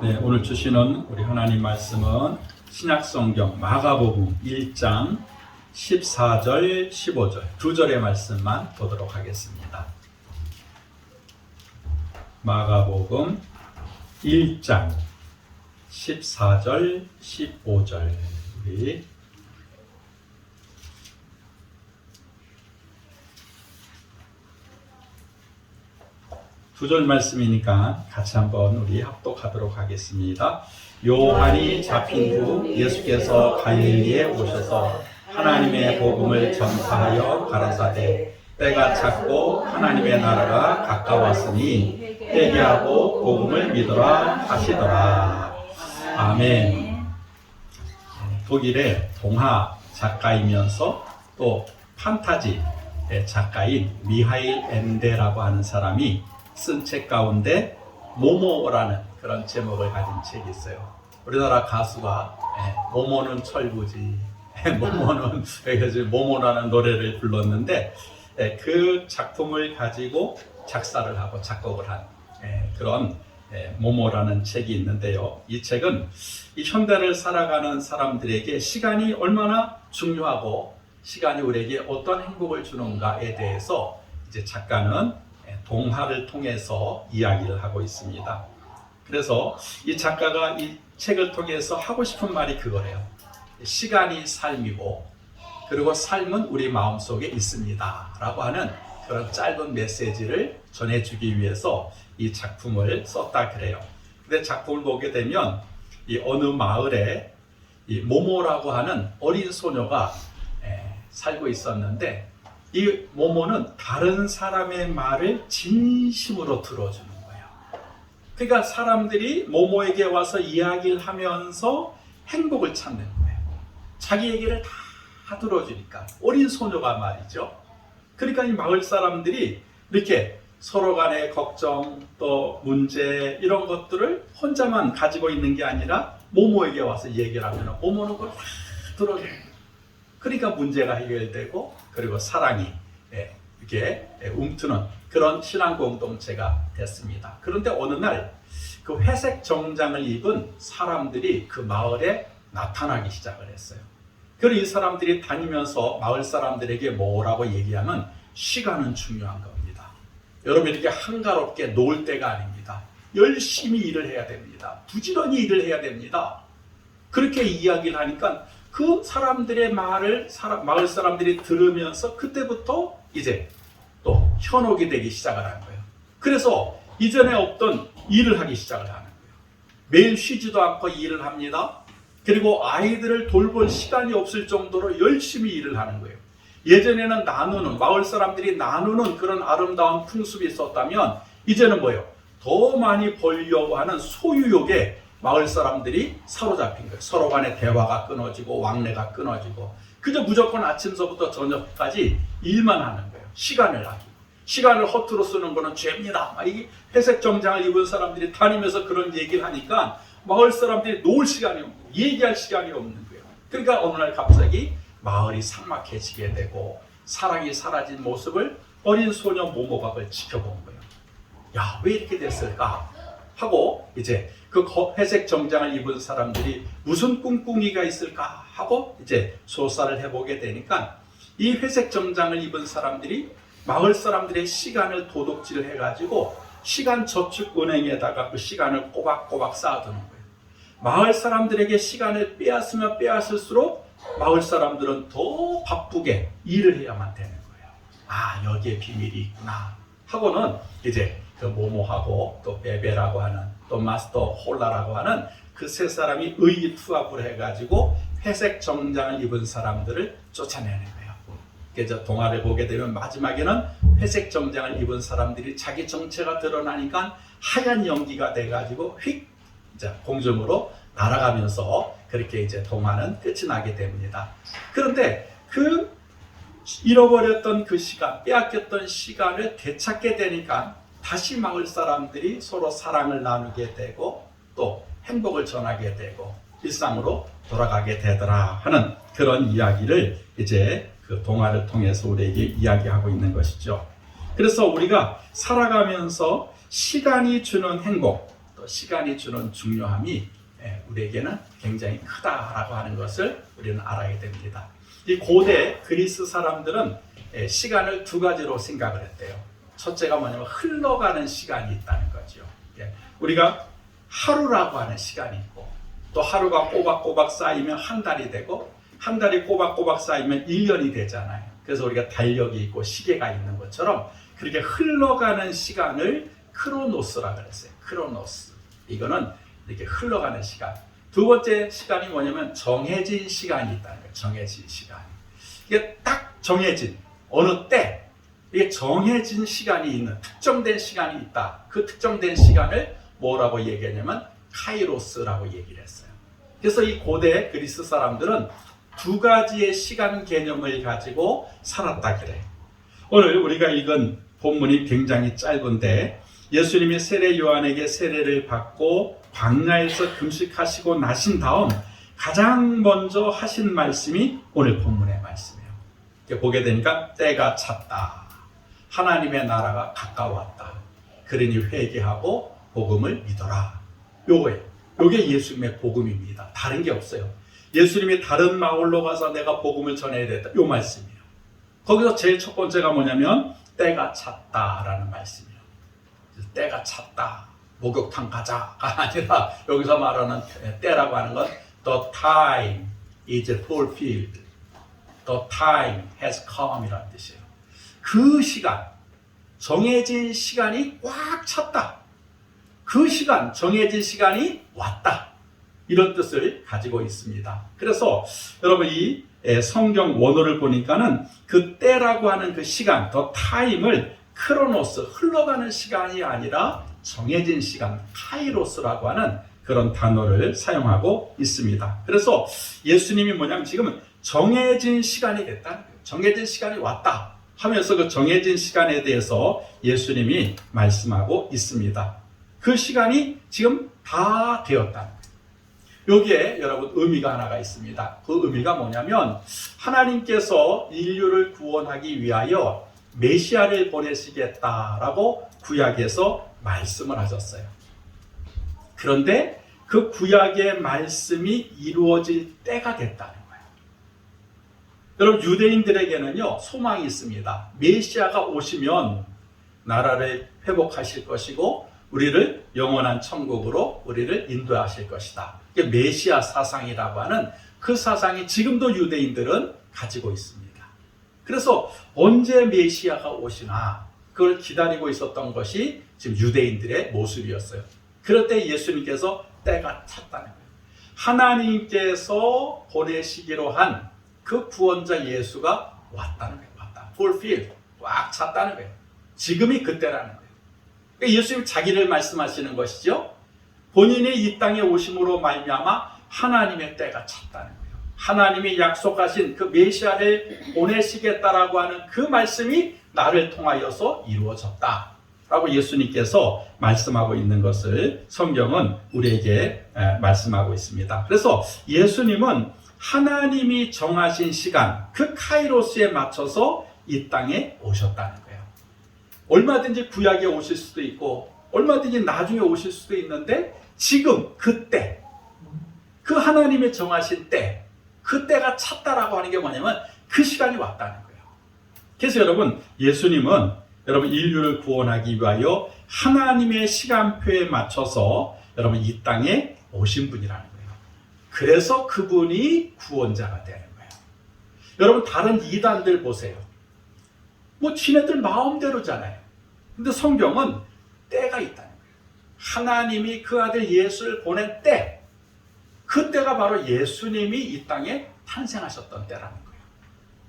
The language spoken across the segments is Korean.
네, 오늘 주시는 우리 하나님 말씀은 신약성경 마가복음 1장 14절, 15절 두 절의 말씀만 보도록 하겠습니다. 마가복음 1장 14절, 15절 우리 두 절 말씀이니까 같이 한번 우리 합독하도록 하겠습니다. 요한이 잡힌 후 예수께서 갈릴리에 오셔서 하나님의 복음을 전파하여 가라사대 때가 찼고 하나님의 나라가 가까웠으니 회개하고 복음을 믿으라 하시더라. 아멘. 독일의 동화 작가이면서 또 판타지 작가인 미하일 엔데라고 하는 사람이 쓴 책 가운데 모모라는 그런 제목을 가진 책이 있어요. 우리나라 가수가 모모는 철부지, 모모는 모모라는 노래를 불렀는데 그 작품을 가지고 작사를 하고 작곡을 한 그런 모모라는 책이 있는데요. 이 책은 이 현대를 살아가는 사람들에게 시간이 얼마나 중요하고 시간이 우리에게 어떤 행복을 주는가에 대해서 이제 작가는 동화를 통해서 이야기를 하고 있습니다. 그래서 이 작가가 이 책을 통해서 하고 싶은 말이 그거예요. 시간이 삶이고 그리고 삶은 우리 마음속에 있습니다 라고 하는 그런 짧은 메시지를 전해주기 위해서 이 작품을 썼다 그래요. 근데 작품을 보게 되면 이 어느 마을에 이 모모라고 하는 어린 소녀가 살고 있었는데 이 모모는 다른 사람의 말을 진심으로 들어주는 거예요. 그러니까 사람들이 모모에게 와서 이야기를 하면서 행복을 찾는 거예요. 자기 얘기를 다 들어주니까 어린 소녀가 말이죠. 그러니까 이 마을 사람들이 이렇게 서로 간의 걱정 또 문제 이런 것들을 혼자만 가지고 있는 게 아니라 모모에게 와서 얘기를 하면 모모는 그걸 다 들어줘요. 그러니까 문제가 해결되고 그리고 사랑이 이렇게 움트는 그런 신앙 공동체가 됐습니다. 그런데 어느 날 그 회색 정장을 입은 사람들이 그 마을에 나타나기 시작을 했어요. 그리고 이 사람들이 다니면서 마을 사람들에게 뭐라고 얘기하면 시간은 중요한 겁니다. 여러분 이렇게 한가롭게 놀 때가 아닙니다. 열심히 일을 해야 됩니다. 부지런히 일을 해야 됩니다. 그렇게 이야기를 하니까 그 사람들의 말을 마을 사람들이 들으면서 그때부터 이제 또 현혹이 되기 시작을 한 거예요. 그래서 이전에 없던 일을 하기 시작을 하는 거예요. 매일 쉬지도 않고 일을 합니다. 그리고 아이들을 돌볼 시간이 없을 정도로 열심히 일을 하는 거예요. 예전에는 마을 사람들이 나누는 그런 아름다운 풍습이 있었다면 이제는 뭐예요? 더 많이 벌려고 하는 소유욕에 마을 사람들이 사로잡힌 거예요. 서로 간의 대화가 끊어지고 왕래가 끊어지고 그저 무조건 아침서부터 저녁까지 일만 하는 거예요. 시간을 아끼고. 시간을 허투루 쓰는 거는 죄입니다. 이 회색 정장을 입은 사람들이 다니면서 그런 얘기를 하니까 마을 사람들이 놀 시간이 없고 얘기할 시간이 없는 거예요. 그러니까 어느 날 갑자기 마을이 삭막해지게 되고 사랑이 사라진 모습을 어린 소녀 모모가 그걸 지켜본 거예요. 야, 왜 이렇게 됐을까? 하고 이제 그 회색 정장을 입은 사람들이 무슨 꿍꿍이가 있을까 하고 이제 조사를 해보게 되니까 이 회색 정장을 입은 사람들이 마을 사람들의 시간을 도둑질을 해가지고 시간 저축은행에다가 그 시간을 꼬박꼬박 쌓아두는 거예요. 마을 사람들에게 시간을 빼앗으면 빼앗을수록 마을 사람들은 더 바쁘게 일을 해야만 되는 거예요. 아, 여기에 비밀이 있구나 하고는 이제 그 모모하고 또 베베라고 하는 또 마스터 홀라라고 하는 그 세 사람이 의기투합을 해가지고 회색 정장을 입은 사람들을 쫓아내는 거예요. 그래서 동화를 보게 되면 마지막에는 회색 정장을 입은 사람들이 자기 정체가 드러나니까 하얀 연기가 돼가지고 휙 이제 공중으로 날아가면서 그렇게 이제 동화는 끝이 나게 됩니다. 그런데 그 잃어버렸던 그 시간, 빼앗겼던 시간을 되찾게 되니까 다시 마을 사람들이 서로 사랑을 나누게 되고 또 행복을 전하게 되고 일상으로 돌아가게 되더라 하는 그런 이야기를 이제 그 동화를 통해서 우리에게 이야기하고 있는 것이죠. 그래서 우리가 살아가면서 시간이 주는 행복, 또 시간이 주는 중요함이 우리에게는 굉장히 크다라고 하는 것을 우리는 알아야 됩니다. 이 고대 그리스 사람들은 시간을 두 가지로 생각을 했대요. 첫째가 뭐냐면 흘러가는 시간이 있다는 거죠. 우리가 하루라고 하는 시간이 있고, 또 하루가 꼬박꼬박 쌓이면 한 달이 되고, 한 달이 꼬박꼬박 쌓이면 1년이 되잖아요. 그래서 우리가 달력이 있고 시계가 있는 것처럼 그렇게 흘러가는 시간을 크로노스라고 그랬어요. 크로노스. 이거는 이렇게 흘러가는 시간. 두 번째 시간이 뭐냐면 정해진 시간이 있다는 거예요. 정해진 시간. 이게 딱 정해진 어느 때, 이게 정해진 시간이 있는 특정된 시간이 있다. 그 특정된 시간을 뭐라고 얘기하냐면 카이로스라고 얘기를 했어요. 그래서 이 고대 그리스 사람들은 두 가지의 시간 개념을 가지고 살았다 그래요. 오늘 우리가 읽은 본문이 굉장히 짧은데, 예수님이 세례 요한에게 세례를 받고 광야에서 금식하시고 나신 다음 가장 먼저 하신 말씀이 오늘 본문의 말씀이에요. 보게 되니까 때가 찼다. 하나님의 나라가 가까웠다. 그러니 회개하고 복음을 믿어라. 요거예요. 요게 예수님의 복음입니다. 다른 게 없어요. 예수님이 다른 마을로 가서 내가 복음을 전해야 된다. 요 말씀이에요. 거기서 제일 첫 번째가 뭐냐면 때가 찼다라는 말씀이에요. 때가 찼다. 목욕탕 가자가 아니라 여기서 말하는 때라고 하는 건 the time is fulfilled. The time has come 이라는 뜻이에요. 그 시간, 정해진 시간이 꽉 찼다. 그 시간, 정해진 시간이 왔다. 이런 뜻을 가지고 있습니다. 그래서 여러분 이 성경 원어를 보니까는 그 때라고 하는 그 시간, 더 타임을 크로노스, 흘러가는 시간이 아니라 정해진 시간, 카이로스라고 하는 그런 단어를 사용하고 있습니다. 그래서 예수님이 뭐냐면 지금은 정해진 시간이 됐다. 정해진 시간이 왔다 하면서 그 정해진 시간에 대해서 예수님이 말씀하고 있습니다. 그 시간이 지금 다 되었다. 여기에 여러분 의미가 하나가 있습니다. 그 의미가 뭐냐면 하나님께서 인류를 구원하기 위하여 메시아를 보내시겠다라고 구약에서 말씀을 하셨어요. 그런데 그 구약의 말씀이 이루어질 때가 됐다는 거예요. 여러분 유대인들에게는요 소망이 있습니다. 메시아가 오시면 나라를 회복하실 것이고 우리를 영원한 천국으로 우리를 인도하실 것이다. 이게 메시아 사상이라고 하는 그 사상이 지금도 유대인들은 가지고 있습니다. 그래서 언제 메시아가 오시나 그걸 기다리고 있었던 것이 지금 유대인들의 모습이었어요. 그럴 때 예수님께서 때가 찼다는 거예요. 하나님께서 보내시기로 한 그 구원자 예수가 왔다는 거예요. 왔다. fulfilled. 꽉 찼다는 거예요. 지금이 그때라는 거예요. 그러니까 예수님 자기를 말씀하시는 것이죠. 본인이 이 땅에 오심으로 말미암아 하나님의 때가 찼다는 거예요. 하나님이 약속하신 그 메시아를 보내시겠다라고 하는 그 말씀이 나를 통하여서 이루어졌다라고 예수님께서 말씀하고 있는 것을 성경은 우리에게 말씀하고 있습니다. 그래서 예수님은 하나님이 정하신 시간, 그 카이로스에 맞춰서 이 땅에 오셨다는 거예요. 얼마든지 구약에 오실 수도 있고 얼마든지 나중에 오실 수도 있는데 지금 그때 그 하나님이 정하신 때 그 때가 찼다라고 하는 게 뭐냐면 그 시간이 왔다는 거예요. 그래서 여러분 예수님은 여러분 인류를 구원하기 위하여 하나님의 시간표에 맞춰서 여러분 이 땅에 오신 분이라는 거예요. 그래서 그분이 구원자가 되는 거예요. 여러분 다른 이단들 보세요. 뭐 지네들 마음대로잖아요. 근데 성경은 때가 있다는 거예요. 하나님이 그 아들 예수를 보낸 때, 그 때가 바로 예수님이 이 땅에 탄생하셨던 때라는 거예요.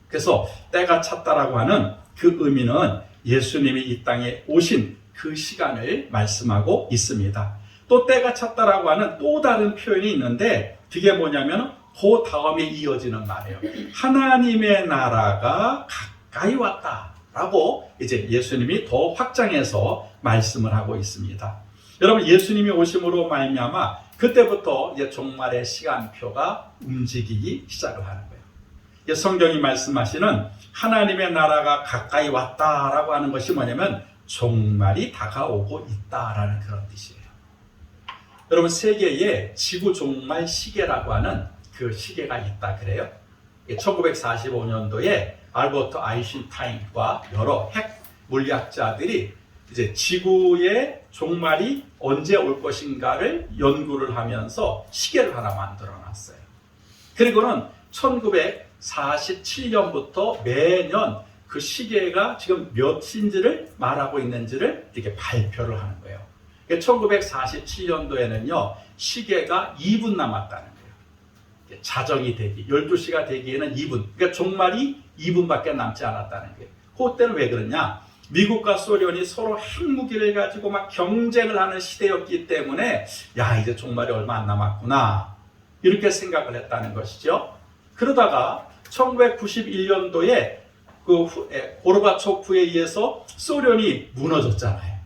그래서 때가 찼다라고 하는 그 의미는 예수님이 이 땅에 오신 그 시간을 말씀하고 있습니다. 또 때가 찼다라고 하는 또 다른 표현이 있는데 그게 뭐냐면 그 다음에 이어지는 말이에요. 하나님의 나라가 가까이 왔다. 라고 이제 예수님이 더 확장해서 말씀을 하고 있습니다. 여러분 예수님이 오심으로 말미암아 그때부터 이제 종말의 시간표가 움직이기 시작을 하는 거예요. 성경이 말씀하시는 하나님의 나라가 가까이 왔다라고 하는 것이 뭐냐면 종말이 다가오고 있다라는 그런 뜻이에요. 여러분 세계에 지구 종말 시계라고 하는 그 시계가 있다 그래요. 1945년도에 알버트 아인슈타인과 여러 핵 물리학자들이 이제 지구의 종말이 언제 올 것인가를 연구를 하면서 시계를 하나 만들어 놨어요. 그리고는 1947년부터 매년 그 시계가 지금 몇인지를 말하고 있는지를 이렇게 발표를 하는 거예요. 1947년도에는요, 시계가 2분 남았다는 거예요. 자정이 되기, 12시가 되기에는 2분. 그러니까 종말이 2분밖에 남지 않았다는 거예요. 그때는 왜 그러냐? 미국과 소련이 서로 핵무기를 가지고 막 경쟁을 하는 시대였기 때문에, 야, 이제 종말이 얼마 안 남았구나. 이렇게 생각을 했다는 것이죠. 그러다가 1991년도에 그 고르바초프에 의해서 소련이 무너졌잖아요.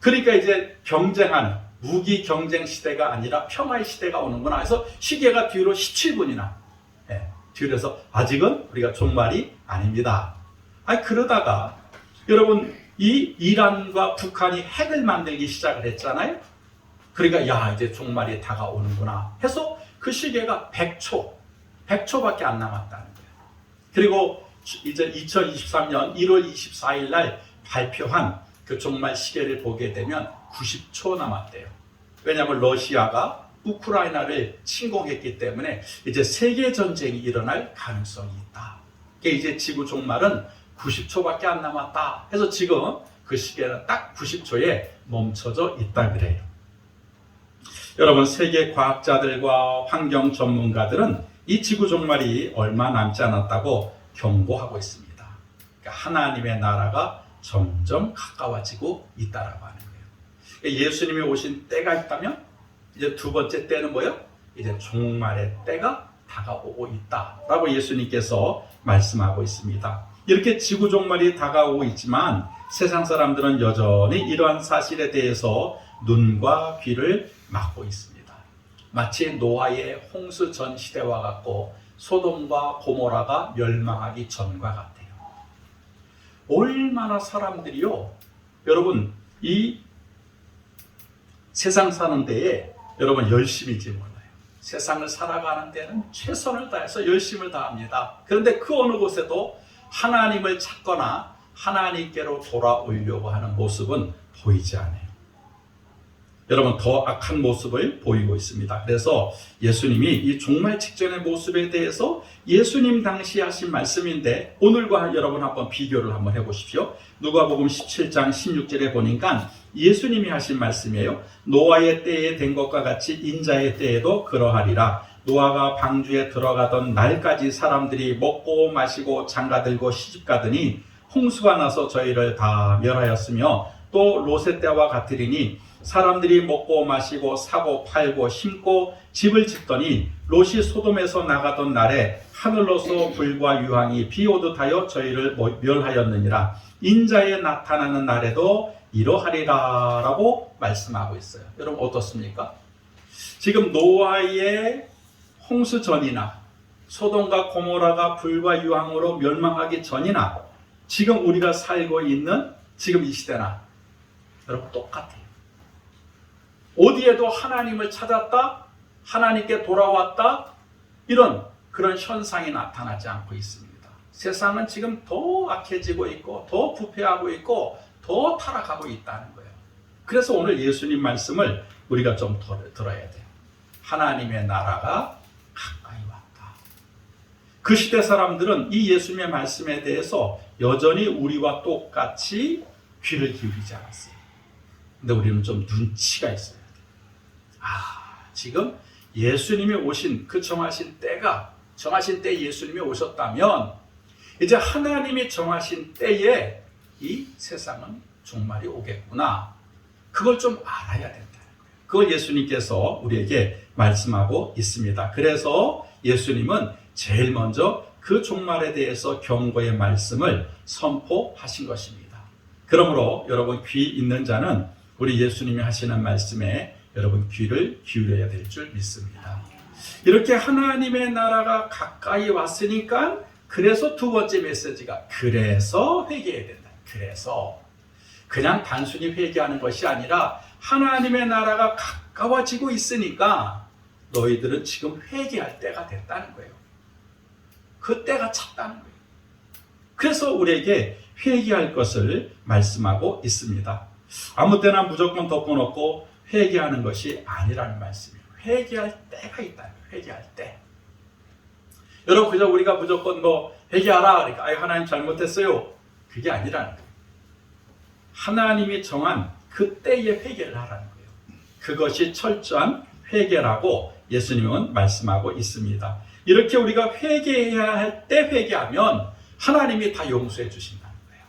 그러니까 이제 경쟁하는 무기 경쟁 시대가 아니라 평화의 시대가 오는구나 해서 시계가 뒤로 17분이나 뒤로서 아직은 우리가 종말이 아닙니다. 아니 그러다가 여러분 이 이란과 북한이 핵을 만들기 시작을 했잖아요. 그러니까 야 이제 종말이 다가오는구나 해서 그 시계가 100초밖에 안 남았다는 거예요. 그리고 이제 2023년 1월 24일 날 발표한 그 종말 시계를 보게 되면 90초 남았대요. 왜냐하면 러시아가 우크라이나를 침공했기 때문에 이제 세계 전쟁이 일어날 가능성이 있다. 이제 지구 종말은 90초밖에 안 남았다. 해서 지금 그 시계는 딱 90초에 멈춰져 있다 그래요. 여러분 세계 과학자들과 환경 전문가들은 이 지구 종말이 얼마 남지 않았다고 경고하고 있습니다. 그러니까 하나님의 나라가 점점 가까워지고 있다라고 하는 거예요. 예수님이 오신 때가 있다면 이제 두 번째 때는 뭐예요? 이제 종말의 때가 다가오고 있다라고 예수님께서 말씀하고 있습니다. 이렇게 지구 종말이 다가오고 있지만 세상 사람들은 여전히 이러한 사실에 대해서 눈과 귀를 막고 있습니다. 마치 노아의 홍수 전 시대와 같고 소돔과 고모라가 멸망하기 전과 같아요. 얼마나 사람들이요, 여러분 이 세상 사는 데에 여러분 열심일지 몰라요. 세상을 살아가는 데는 최선을 다해서 열심을 다합니다. 그런데 그 어느 곳에도 하나님을 찾거나 하나님께로 돌아오려고 하는 모습은 보이지 않아요. 여러분 더 악한 모습을 보이고 있습니다. 그래서 예수님이 이 종말 직전의 모습에 대해서 예수님 당시 하신 말씀인데 오늘과 여러분 한번 비교를 한번 해보십시오. 누가복음 17장 16절에 보니까 예수님이 하신 말씀이에요. 노아의 때에 된 것과 같이 인자의 때에도 그러하리라. 노아가 방주에 들어가던 날까지 사람들이 먹고 마시고 장가들고 시집가더니 홍수가 나서 저희를 다 멸하였으며 또 롯의 때와 같으리니 사람들이 먹고 마시고 사고 팔고 심고 집을 짓더니 롯이 소돔에서 나가던 날에 하늘로서 불과 유황이 비오듯 하여 저희를 멸하였느니라. 인자에 나타나는 날에도 이러하리라 라고 말씀하고 있어요. 여러분 어떻습니까? 지금 노아의 홍수 전이나 소돔과 고모라가 불과 유황으로 멸망하기 전이나 지금 우리가 살고 있는 지금 이 시대나 여러분 똑같아요. 어디에도 하나님을 찾았다, 하나님께 돌아왔다, 이런 그런 현상이 나타나지 않고 있습니다. 세상은 지금 더 악해지고 있고 더 부패하고 있고 더 타락하고 있다는 거예요. 그래서 오늘 예수님 말씀을 우리가 좀 들어야 돼요. 하나님의 나라가 가까이 왔다. 그 시대 사람들은 이 예수님의 말씀에 대해서 여전히 우리와 똑같이 귀를 기울이지 않았어요. 근데 우리는 좀 눈치가 있어요. 지금 예수님이 오신 그 정하신 때에 예수님이 오셨다면 이제 하나님이 정하신 때에 이 세상은 종말이 오겠구나. 그걸 좀 알아야 된다는 거예요. 그걸 예수님께서 우리에게 말씀하고 있습니다. 그래서 예수님은 제일 먼저 그 종말에 대해서 경고의 말씀을 선포하신 것입니다. 그러므로 여러분 귀 있는 자는 우리 예수님이 하시는 말씀에 여러분 귀를 기울여야 될 줄 믿습니다. 이렇게 하나님의 나라가 가까이 왔으니까 그래서 두 번째 메시지가 그래서 회개해야 된다. 그래서 그냥 단순히 회개하는 것이 아니라 하나님의 나라가 가까워지고 있으니까 너희들은 지금 회개할 때가 됐다는 거예요. 그 때가 찼다는 거예요. 그래서 우리에게 회개할 것을 말씀하고 있습니다. 아무 때나 무조건 덮어놓고 회개하는 것이 아니라는 말씀이에요. 회개할 때가 있다는 거예요. 회개할 때. 여러분, 그저 우리가 무조건 회개하라 그러니까 하나님 잘못했어요, 그게 아니라는 거예요. 하나님이 정한 그때의 회개를 하라는 거예요. 그것이 철저한 회개라고 예수님은 말씀하고 있습니다. 이렇게 우리가 회개해야 할 때 회개하면 하나님이 다 용서해 주신다는 거예요.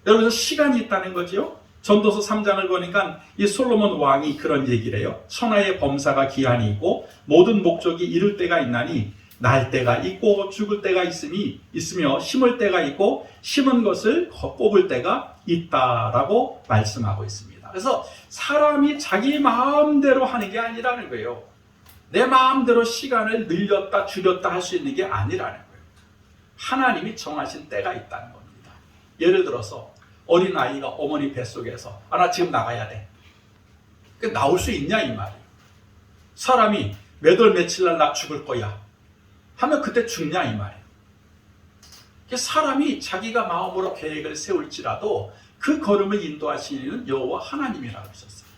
여러분, 시간이 있다는 거죠. 전도서 3장을 보니까 이 솔로몬 왕이 그런 얘기를 해요. 천하의 범사가 기한이 있고 모든 목적이 이룰 때가 있나니 날 때가 있고 죽을 때가 있으며 심을 때가 있고 심은 것을 뽑을 때가 있다라고 말씀하고 있습니다. 그래서 사람이 자기 마음대로 하는 게 아니라는 거예요. 내 마음대로 시간을 늘렸다 줄였다 할 수 있는 게 아니라는 거예요. 하나님이 정하신 때가 있다는 겁니다. 예를 들어서 어린 아이가 어머니 뱃속에서 나 지금 나가야 돼. 나올 수 있냐 이 말이에요. 사람이 몇 월 며칠 날 나 죽을 거야 하면 그때 죽냐 이 말이에요. 사람이 자기가 마음으로 계획을 세울지라도 그 걸음을 인도하시는 여호와 하나님이라고 하셨어요.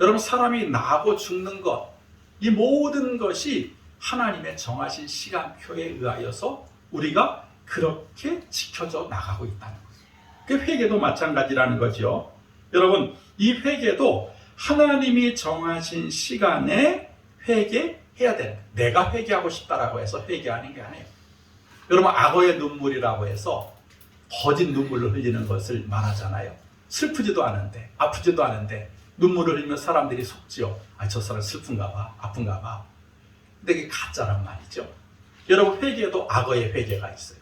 여러분, 사람이 나고 죽는 것, 이 모든 것이 하나님의 정하신 시간표에 의하여서 우리가 그렇게 지켜져 나가고 있다는 거예요. 그 회개도 마찬가지라는 거죠. 여러분, 이 회개도 하나님이 정하신 시간에 회개해야 돼. 내가 회개하고 싶다라고 해서 회개하는 게 아니에요. 여러분, 악어의 눈물이라고 해서 거짓 눈물을 흘리는 것을 말하잖아요. 슬프지도 않은데, 아프지도 않은데 눈물을 흘리면 사람들이 속지요. 저 사람 슬픈가 봐, 아픈가 봐. 근데 그게 가짜란 말이죠. 여러분, 회개도 악어의 회개가 있어요.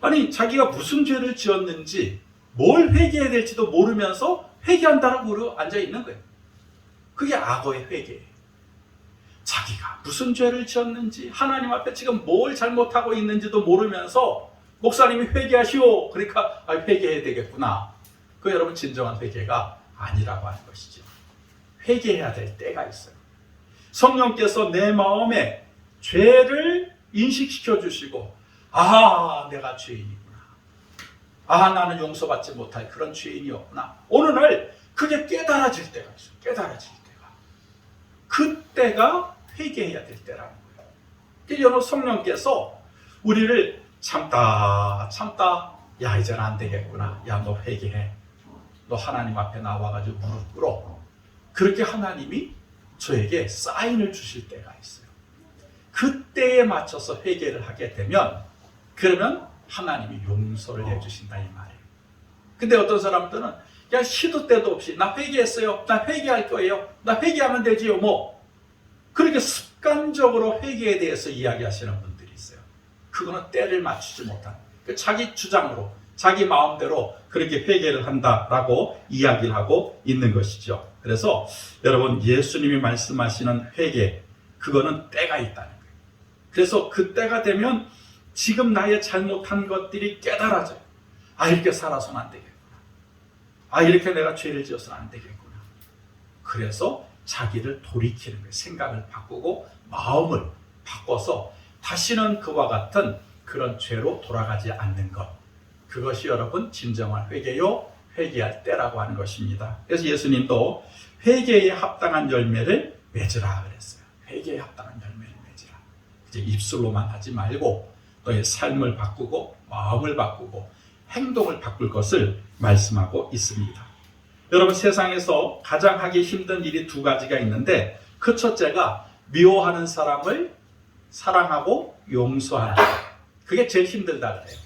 아니, 자기가 무슨 죄를 지었는지 뭘 회개해야 될지도 모르면서 회개한다라고 앉아 있는 거예요. 그게 악어의 회개예요. 자기가 무슨 죄를 지었는지, 하나님 앞에 지금 뭘 잘못하고 있는지도 모르면서 목사님이 회개하시오, 그러니까 회개해야 되겠구나. 그 여러분, 진정한 회개가 아니라고 하는 것이죠. 회개해야 될 때가 있어요. 성령께서 내 마음에 죄를 인식시켜 주시고, 내가 죄인이구나. 나는 용서받지 못할 그런 죄인이었구나. 어느 날 그게 깨달아질 때가 있어요. 깨달아질 때가. 그때가 회개해야 될 때라는 거예요. 여러분, 성령께서 우리를 참다 이제는 안 되겠구나. 너 회개해. 너 하나님 앞에 나와가지고 무릎 꿇어. 그렇게 하나님이 저에게 사인을 주실 때가 있어요. 그때에 맞춰서 회개를 하게 되면, 그러면 하나님이 용서를 해주신다 이 말이에요. 근데 어떤 사람들은 시도 때도 없이 나 회개했어요, 나 회개할 거예요, 나 회개하면 되지요 그렇게 습관적으로 회개에 대해서 이야기하시는 분들이 있어요. 그거는 때를 맞추지 못한, 자기 주장으로 자기 마음대로 그렇게 회개를 한다라고 이야기를 하고 있는 것이죠. 그래서 여러분, 예수님이 말씀하시는 회개, 그거는 때가 있다는 거예요. 그래서 그 때가 되면 지금 나의 잘못한 것들이 깨달아져요. 이렇게 살아서는 안 되겠구나. 이렇게 내가 죄를 지어서는 안 되겠구나. 그래서 자기를 돌이키는 거예요. 생각을 바꾸고 마음을 바꿔서 다시는 그와 같은 그런 죄로 돌아가지 않는 것. 그것이 여러분, 진정한 회개요, 회개할 때라고 하는 것입니다. 그래서 예수님도 회개에 합당한 열매를 맺으라 그랬어요. 회개에 합당한 열매를 맺으라. 이제 입술로만 하지 말고 너의 삶을 바꾸고 마음을 바꾸고 행동을 바꿀 것을 말씀하고 있습니다. 여러분, 세상에서 가장 하기 힘든 일이 두 가지가 있는데, 그 첫째가 미워하는 사람을 사랑하고 용서하는 것. 그게 제일 힘들다 그래요.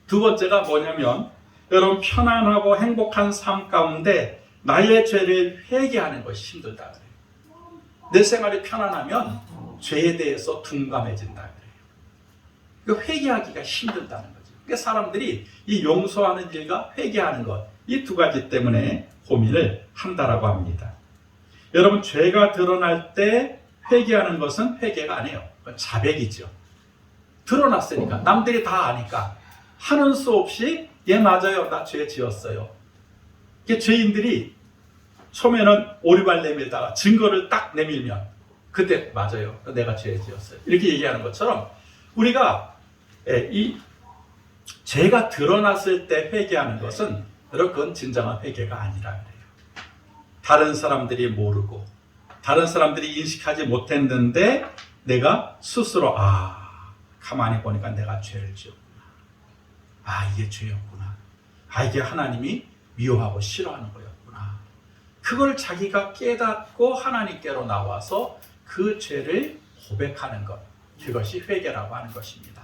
두 번째가 뭐냐면, 여러분, 편안하고 행복한 삶 가운데 나의 죄를 회개하는 것이 힘들다 그래요. 내 생활이 편안하면 죄에 대해서 둔감해진다 그래요. 회개하기가 힘들다는 거죠. 그러니까 사람들이 이 용서하는 일과 회개하는 것, 이 두 가지 때문에 고민을 한다라고 합니다. 여러분, 죄가 드러날 때 회개하는 것은 회개가 아니에요. 그건 자백이죠. 드러났으니까, 남들이 다 아니까 하는 수 없이 맞아요, 나 죄 지었어요. 죄인들이 처음에는 오리발 내밀다가 증거를 딱 내밀면 그때 맞아요. 내가 죄 지었어요. 이렇게 얘기하는 것처럼 우리가 이 죄가 드러났을 때 회개하는 것은 여러분 그건 진정한 회개가 아니라 그래요. 다른 사람들이 모르고 다른 사람들이 인식하지 못했는데 내가 스스로 가만히 보니까 내가 죄를 지었구나. 이게 죄였구나. 이게 하나님이 미워하고 싫어하는 거였구나. 그걸 자기가 깨닫고 하나님께로 나와서 그 죄를 고백하는 것. 그것이 회개라고 하는 것입니다.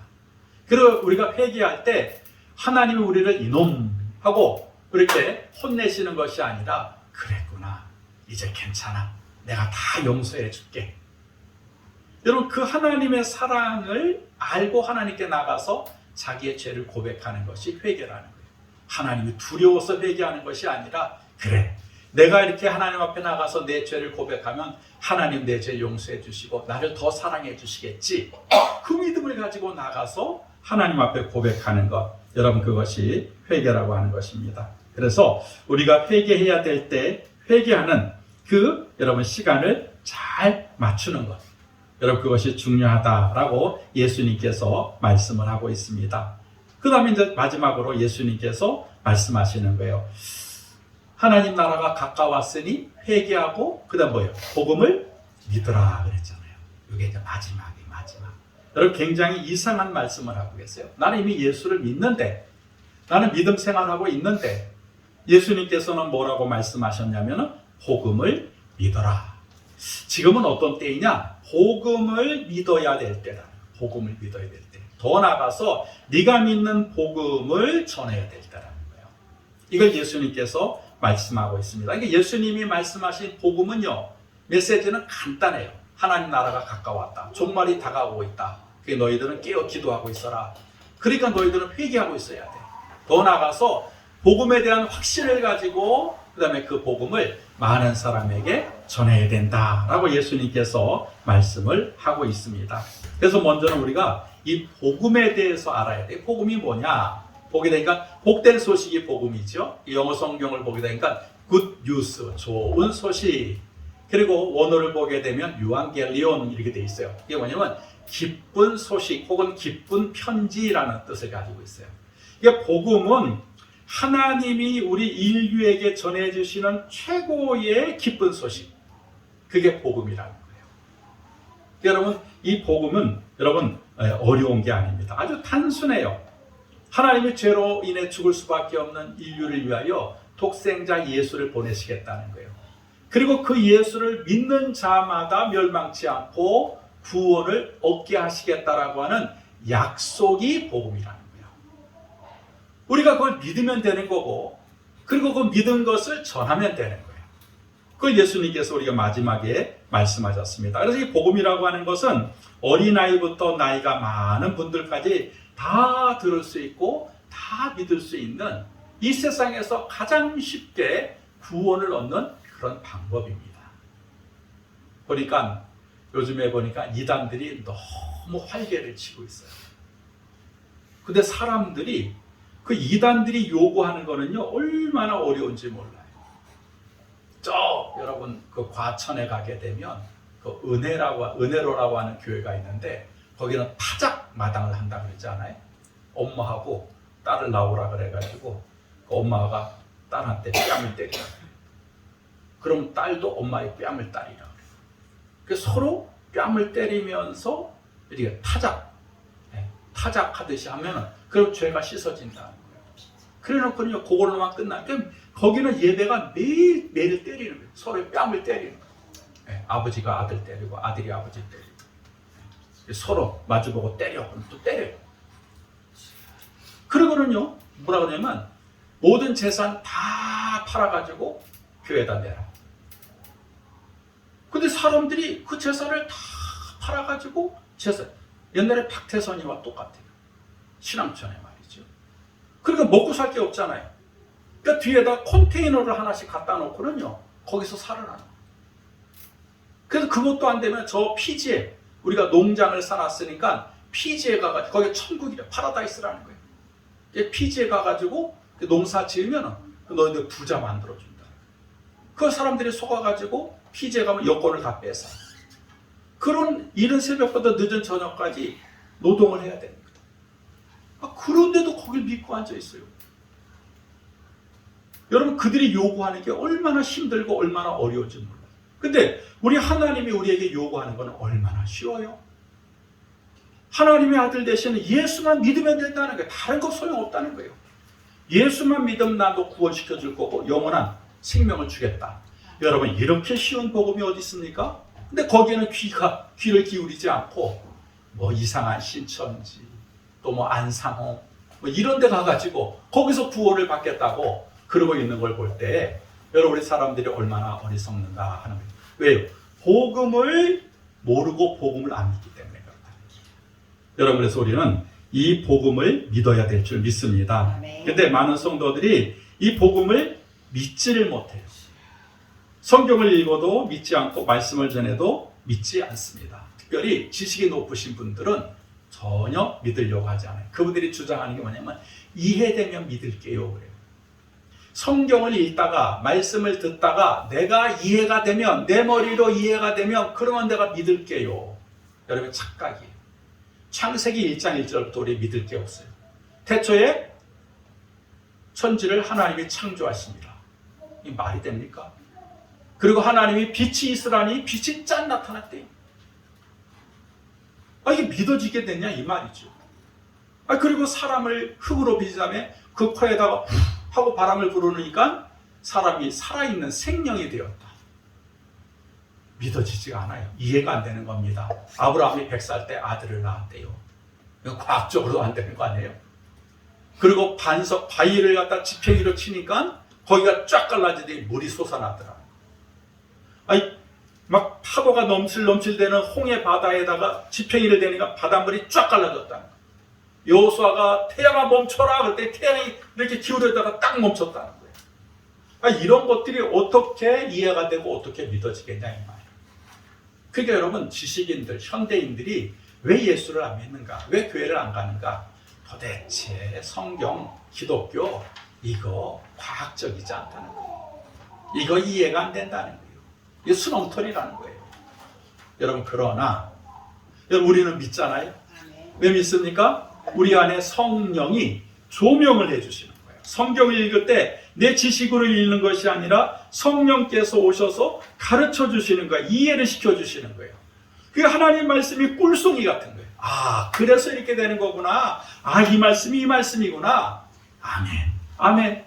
그리고 우리가 회개할 때 하나님이 우리를 이놈 하고 이렇게 혼내시는 것이 아니라 그랬구나. 이제 괜찮아. 내가 다 용서해 줄게. 여러분 그 하나님의 사랑을 알고 하나님께 나가서 자기의 죄를 고백하는 것이 회개라는 거예요. 하나님이 두려워서 회개하는 것이 아니라 그래. 내가 이렇게 하나님 앞에 나가서 내 죄를 고백하면 하나님 내 죄 용서해 주시고 나를 더 사랑해 주시겠지. 그 믿음을 가지고 나가서 하나님 앞에 고백하는 것. 여러분 그것이 회개라고 하는 것입니다. 그래서 우리가 회개해야 될 때 회개하는 그 여러분 시간을 잘 맞추는 것. 여러분 그것이 중요하다라고 예수님께서 말씀을 하고 있습니다. 그 다음에 이제 마지막으로 예수님께서 말씀하시는 거예요. 하나님 나라가 가까웠으니 회개하고 그 다음 뭐예요? 복음을 믿으라 그랬잖아요. 이게 이제 마지막. 여러분 굉장히 이상한 말씀을 하고 계세요. 나는 이미 예수를 믿는데 나는 믿음 생활하고 있는데 예수님께서는 뭐라고 말씀하셨냐면 복음을 믿어라. 지금은 어떤 때이냐? 복음을 믿어야 될 때다. 복음을 믿어야 될 때. 더 나아가서 네가 믿는 복음을 전해야 될 때라는 거예요. 이걸 예수님께서 말씀하고 있습니다. 그러니까 예수님이 말씀하신 복음은요. 메시지는 간단해요. 하나님 나라가 가까웠다. 종말이 다가오고 있다. 그게 너희들은 깨어 기도하고 있어라. 그러니까 너희들은 회개하고 있어야 돼. 더 나아가서 복음에 대한 확신을 가지고 그 다음에 그 복음을 많은 사람에게 전해야 된다라고 예수님께서 말씀을 하고 있습니다. 그래서 먼저는 우리가 이 복음에 대해서 알아야 돼. 복음이 뭐냐? 보게 되니까 복된 소식이 복음이죠. 영어 성경을 보게 되니까 good news, 좋은 소식. 그리고 원어를 보게 되면 유앙겔리온 이렇게 돼 있어요. 이게 뭐냐면 기쁜 소식 혹은 기쁜 편지라는 뜻을 가지고 있어요. 이게 복음은 하나님이 우리 인류에게 전해주시는 최고의 기쁜 소식. 그게 복음이라는 거예요. 여러분 이 복음은 여러분 어려운 게 아닙니다. 아주 단순해요. 하나님이 죄로 인해 죽을 수밖에 없는 인류를 위하여 독생자 예수를 보내시겠다는 거예요. 그리고 그 예수를 믿는 자마다 멸망치 않고 구원을 얻게 하시겠다라고 하는 약속이 복음이라는 거예요. 우리가 그걸 믿으면 되는 거고 그리고 그 믿은 것을 전하면 되는 거예요. 그걸 예수님께서 우리가 마지막에 말씀하셨습니다. 그래서 이 복음이라고 하는 것은 어린아이부터 나이가 많은 분들까지 다 들을 수 있고 다 믿을 수 있는 이 세상에서 가장 쉽게 구원을 얻는 그런 방법입니다. 보니까 요즘에 보니까 이단들이 너무 활개를 치고 있어요. 근데 사람들이 그 이단들이 요구하는 거는요 얼마나 어려운지 몰라요. 여러분 그 과천에 가게 되면 그 은혜로라고 하는 교회가 있는데 거기는 타작 마당을 한다 그러잖아요. 엄마하고 딸을 낳으라 그래가지고 그 엄마가 딸한테 뺨을 때리라. 그럼 딸도 엄마의 뺨을 때리라 그래요. 그래서 서로 뺨을 때리면서 이렇게 타작하듯이 하면은 그럼 죄가 씻어진다는 거예요. 그래놓고는요 그걸로만 끝나니까 거기는 예배가 매일 때리는 거예요. 서로 뺨을 때리는 거예요. 아버지가 아들 때리고 아들이 아버지 때리고 서로 마주보고 때려 그럼 또 때려요. 그러고는요 뭐라 그러냐면 모든 재산 다 팔아가지고 교회에다 내라. 근데 사람들이 그 재산을 다 팔아가지고 옛날에 박태선이와 똑같아요. 신앙촌에 말이죠. 그러니까 먹고 살 게 없잖아요. 그러니까 뒤에다 컨테이너를 하나씩 갖다 놓고는요 거기서 살아나는 거예요. 그래서 그것도 안 되면 저 피지에 우리가 농장을 사놨으니까 피지에 가가지고 거기 천국이래 파라다이스라는 거예요. 피지에 가가지고 농사 지으면 너희들 부자 만들어준다. 그 사람들이 속아가지고 피지에 가면 여권을 다 뺏어. 그런 이른 새벽부터 늦은 저녁까지 노동을 해야 됩니다. 그런데도 거길 믿고 앉아 있어요. 여러분, 그들이 요구하는 게 얼마나 힘들고 얼마나 어려운지 몰라요. 근데 우리 하나님이 우리에게 요구하는 건 얼마나 쉬워요. 하나님의 아들 되시는 예수만 믿으면 된다는 거예요. 다른 거 소용없다는 거예요. 예수만 믿으면 나도 구원시켜 줄 거고 영원한 생명을 주겠다. 여러분, 이렇게 쉬운 복음이 어디 있습니까? 근데 거기에는 귀를 기울이지 않고 뭐 이상한 신천지 또 뭐 안상홍 뭐 이런 데 가가지고 거기서 구원을 받겠다고 그러고 있는 걸 볼 때 여러분, 우리 사람들이 얼마나 어리석는가 하는 거예요. 왜요? 복음을 모르고 복음을 안 믿기 때문에 그렇다. 여러분, 그래서 우리는 이 복음을 믿어야 될 줄 믿습니다. 근데 많은 성도들이 이 복음을 믿지를 못해요. 성경을 읽어도 믿지 않고 말씀을 전해도 믿지 않습니다. 특별히 지식이 높으신 분들은 전혀 믿으려고 하지 않아요. 그분들이 주장하는 게 뭐냐면 이해되면 믿을게요 그래요. 성경을 읽다가 말씀을 듣다가 내가 이해가 되면, 내 머리로 이해가 되면 그러면 내가 믿을게요. 여러분, 착각이에요. 창세기 1장 1절부터 우리 믿을 게 없어요. 태초에 천지를 하나님이 창조하십니다. 이 말이 됩니까? 그리고 하나님이 빛이 있으라니 빛이 짠 나타났대요. 이게 믿어지게 됐냐 이 말이죠. 그리고 사람을 흙으로 빚자며 그 코에다가 하고 바람을 불어넣으니까 사람이 살아있는 생명이 되었다. 믿어지지가 않아요. 이해가 안 되는 겁니다. 아브라함이 100살 때 아들을 낳았대요. 이거 과학적으로도 안 되는 거 아니에요? 그리고 바위를 갖다 지팡이로 치니까 거기가 쫙 갈라지더니 물이 솟아나더라. 막 파도가 넘칠넘칠대는 홍해 바다에다가 지팡이를 대니까 바닷물이 쫙 갈라졌다는 거예요. 여호수아가 태양아 멈춰라 그랬더니 태양이 이렇게 기울였다가 딱 멈췄다는 거예요. 이런 것들이 어떻게 이해가 되고 어떻게 믿어지겠냐 이 말이에요. 그러니까 여러분, 지식인들, 현대인들이 왜 예수를 안 믿는가? 왜 교회를 안 가는가? 도대체 성경, 기독교 이거 과학적이지 않다는 거예요. 이거 이해가 안 된다는 거예요. 이게 수렁털이라는 거예요. 여러분, 그러나 여러분, 우리는 믿잖아요. 왜 믿습니까? 우리 안에 성령이 조명을 해주시는 거예요. 성경을 읽을 때 내 지식으로 읽는 것이 아니라 성령께서 오셔서 가르쳐 주시는 거예요. 이해를 시켜 주시는 거예요. 그 하나님 말씀이 꿀송이 같은 거예요. 그래서 이렇게 되는 거구나. 이 말씀이 이 말씀이구나. 아멘. 아멘.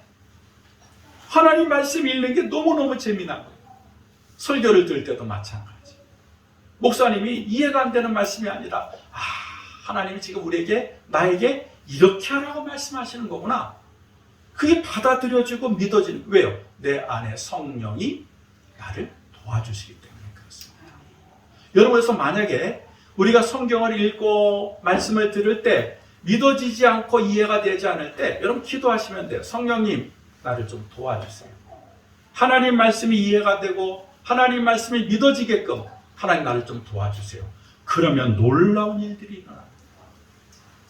하나님 말씀 읽는 게 너무너무 재미난 거예요. 설교를 들을 때도 마찬가지. 목사님이 이해가 안 되는 말씀이 아니라 하나님이 지금 나에게 이렇게 하라고 말씀하시는 거구나. 그게 받아들여지고 믿어지는. 왜요? 내 안에 성령이 나를 도와주시기 때문에 그렇습니다. 여러분, 그래서 만약에 우리가 성경을 읽고 말씀을 들을 때 믿어지지 않고 이해가 되지 않을 때 여러분, 기도하시면 돼요. 성령님, 나를 좀 도와주세요. 하나님 말씀이 이해가 되고 하나님 말씀이 믿어지게끔 하나님 나를 좀 도와주세요. 그러면 놀라운 일들이 일어납니다.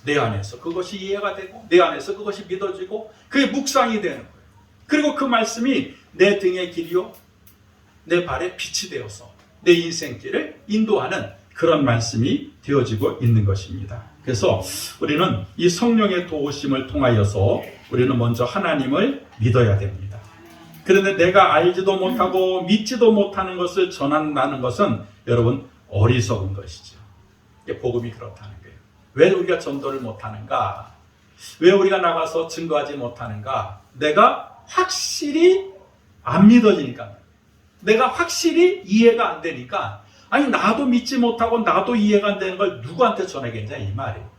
내 안에서 그것이 이해가 되고 내 안에서 그것이 믿어지고 그게 묵상이 되는 거예요. 그리고 그 말씀이 내 등의 길이요 내 발의 빛이 되어서 내 인생길을 인도하는 그런 말씀이 되어지고 있는 것입니다. 그래서 우리는 이 성령의 도우심을 통하여서 우리는 먼저 하나님을 믿어야 됩니다. 그런데 내가 알지도 못하고 믿지도 못하는 것을 전한다는 것은 여러분, 어리석은 것이죠. 복음이 그렇다는 거예요. 왜 우리가 전도를 못하는가? 왜 우리가 나가서 증거하지 못하는가? 내가 확실히 안 믿어지니까, 내가 확실히 이해가 안 되니까, 나도 믿지 못하고 나도 이해가 안 되는 걸 누구한테 전하겠냐 이 말이에요.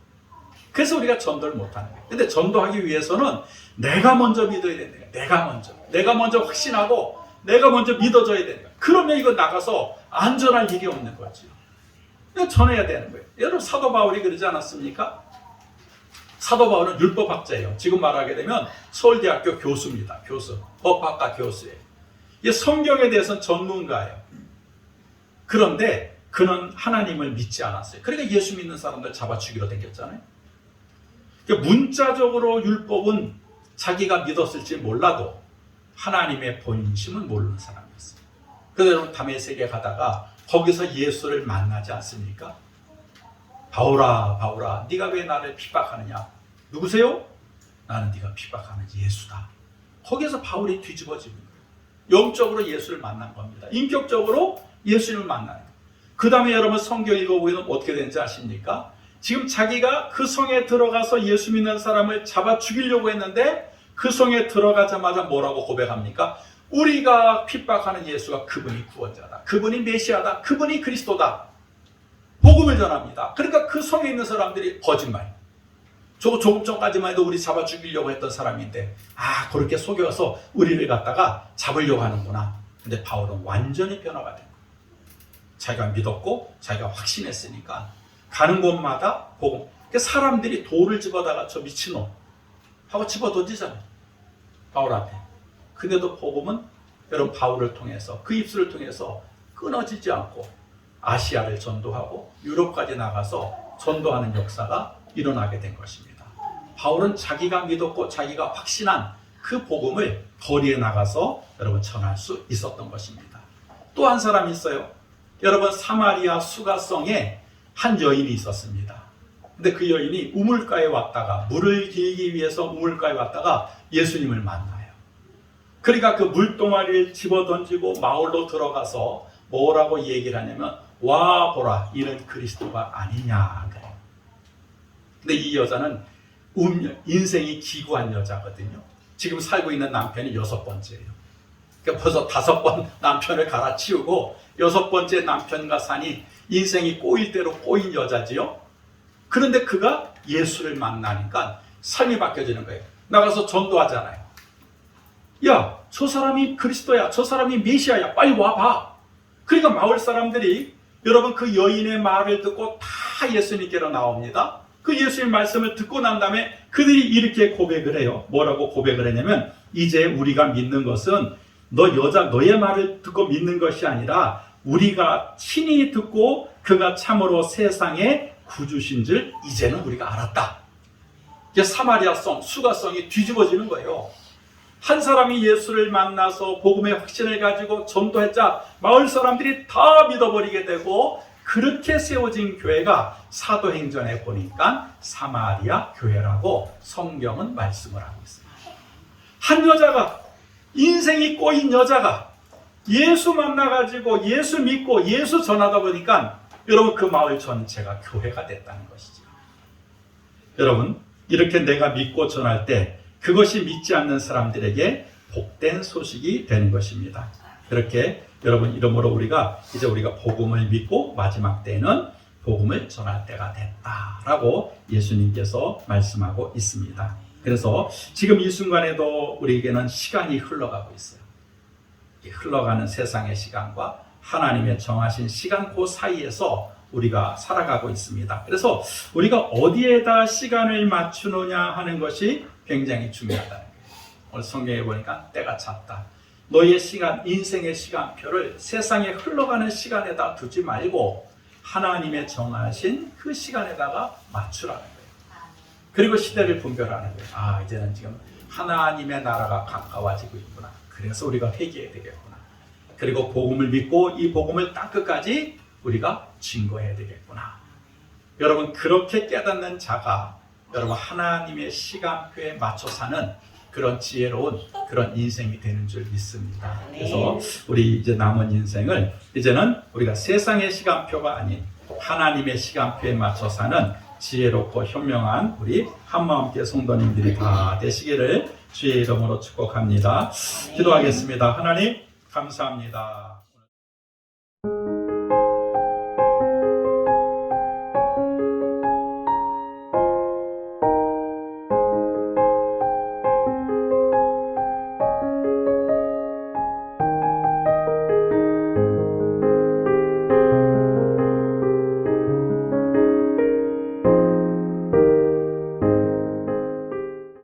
그래서 우리가 전도를 못하는 거예요. 근데 전도하기 위해서는 내가 먼저 믿어야 되는 거예요. 내가 먼저 확신하고 내가 먼저 믿어줘야 되는 거예요. 그러면 이거 나가서 안전할 일이 없는 거지. 전해야 되는 거예요. 여러분, 사도 바울이 그러지 않았습니까? 사도 바울은 율법학자예요. 지금 말하게 되면 서울대학교 교수입니다. 교수, 법학과 교수예요. 성경에 대해서는 전문가예요. 그런데 그는 하나님을 믿지 않았어요. 그러니까 예수 믿는 사람들 잡아 죽이러 다녔잖아요. 문자적으로 율법은 자기가 믿었을지 몰라도 하나님의 본심을 모르는 사람이었어요. 그래서 다메섹에 가다가 거기서 예수를 만나지 않습니까? 바울아, 바울아, 네가 왜 나를 핍박하느냐? 누구세요? 나는 네가 핍박하는 예수다. 거기서 바울이 뒤집어지는 거예요. 영적으로 예수를 만난 겁니다. 인격적으로 예수님을 만나는 거예요. 그 다음에 여러분 성경 읽어보면 어떻게 되는지 아십니까? 지금 자기가 그 성에 들어가서 예수 믿는 사람을 잡아 죽이려고 했는데 그 성에 들어가자마자 뭐라고 고백합니까? 우리가 핍박하는 예수가 그분이 구원자다. 그분이 메시아다. 그분이 그리스도다. 복음을 전합니다. 그러니까 그 성에 있는 사람들이 거짓말. 저거 조금 전까지만 해도 우리 잡아 죽이려고 했던 사람인데 그렇게 속여서 우리를 갖다가 잡으려고 하는구나. 근데 바울은 완전히 변화가 된 거예요. 자기가 믿었고 자기가 확신했으니까 가는 곳마다 복음. 사람들이 돌을 집어다가 저 미친놈 하고 집어던지잖아요. 바울한테. 근데도 복음은 여러분 바울을 통해서 그 입술을 통해서 끊어지지 않고 아시아를 전도하고 유럽까지 나가서 전도하는 역사가 일어나게 된 것입니다. 바울은 자기가 믿었고 자기가 확신한 그 복음을 거리에 나가서 여러분 전할 수 있었던 것입니다. 또 한 사람이 있어요. 여러분 사마리아 수가성에 한 여인이 있었습니다. 근데 그 여인이 우물가에 왔다가 물을 길기 위해서 우물가에 왔다가 예수님을 만나요. 그러니까 그 물동아리를 집어던지고 마을로 들어가서 뭐라고 얘기를 하냐면 와 보라 이는 그리스도가 아니냐 그래요. 근데 이 여자는 인생이 기구한 여자거든요. 지금 살고 있는 남편이 6번째예요. 그러니까 벌써 5번 남편을 갈아치우고 6번째 남편과 사니 인생이 꼬일 대로 꼬인 여자지요. 그런데 그가 예수를 만나니까 삶이 바뀌어지는 거예요. 나가서 전도하잖아요. 야, 저 사람이 그리스도야. 저 사람이 메시아야. 빨리 와봐. 그러니까 마을 사람들이 여러분 그 여인의 말을 듣고 다 예수님께로 나옵니다. 그 예수님 말씀을 듣고 난 다음에 그들이 이렇게 고백을 해요. 뭐라고 고백을 했냐면 이제 우리가 믿는 것은 너의 말을 듣고 믿는 것이 아니라 우리가 친히 듣고 그가 참으로 세상의 구주신 줄 이제는 우리가 알았다. 이제 사마리아 성, 수가성이 뒤집어지는 거예요. 한 사람이 예수를 만나서 복음의 확신을 가지고 전도했자 마을 사람들이 다 믿어버리게 되고 그렇게 세워진 교회가 사도행전에 보니까 사마리아 교회라고 성경은 말씀을 하고 있습니다. 한 여자가 인생이 꼬인 여자가 예수 만나가지고 예수 믿고 예수 전하다 보니까 여러분 그 마을 전체가 교회가 됐다는 것이죠. 여러분 이렇게 내가 믿고 전할 때 그것이 믿지 않는 사람들에게 복된 소식이 되는 것입니다. 그렇게 여러분 이러므로 우리가 복음을 믿고 마지막 때에는 복음을 전할 때가 됐다라고 예수님께서 말씀하고 있습니다. 그래서 지금 이 순간에도 우리에게는 시간이 흘러가고 있어요. 흘러가는 세상의 시간과 하나님의 정하신 시간 그 사이에서 우리가 살아가고 있습니다. 그래서 우리가 어디에다 시간을 맞추느냐 하는 것이 굉장히 중요하다는 거예요. 오늘 성경에 보니까 때가 찼다. 너의 시간, 인생의 시간표를 세상에 흘러가는 시간에다 두지 말고 하나님의 정하신 그 시간에다가 맞추라는 거예요. 그리고 시대를 분별하는 거예요. 이제는 지금 하나님의 나라가 가까워지고 있구나. 그래서 우리가 회개해야 되겠구나. 그리고 복음을 믿고 이 복음을 땅끝까지 우리가 증거해야 되겠구나. 여러분 그렇게 깨닫는 자가 여러분 하나님의 시간표에 맞춰 사는 그런 지혜로운 그런 인생이 되는 줄 믿습니다. 그래서 우리 이제 남은 인생을 이제는 우리가 세상의 시간표가 아닌 하나님의 시간표에 맞춰 사는 지혜롭고 현명한 우리 한마음교회 성도님들이 다 되시기를 주의 이름으로 축복합니다. 기도하겠습니다. 하나님 감사합니다.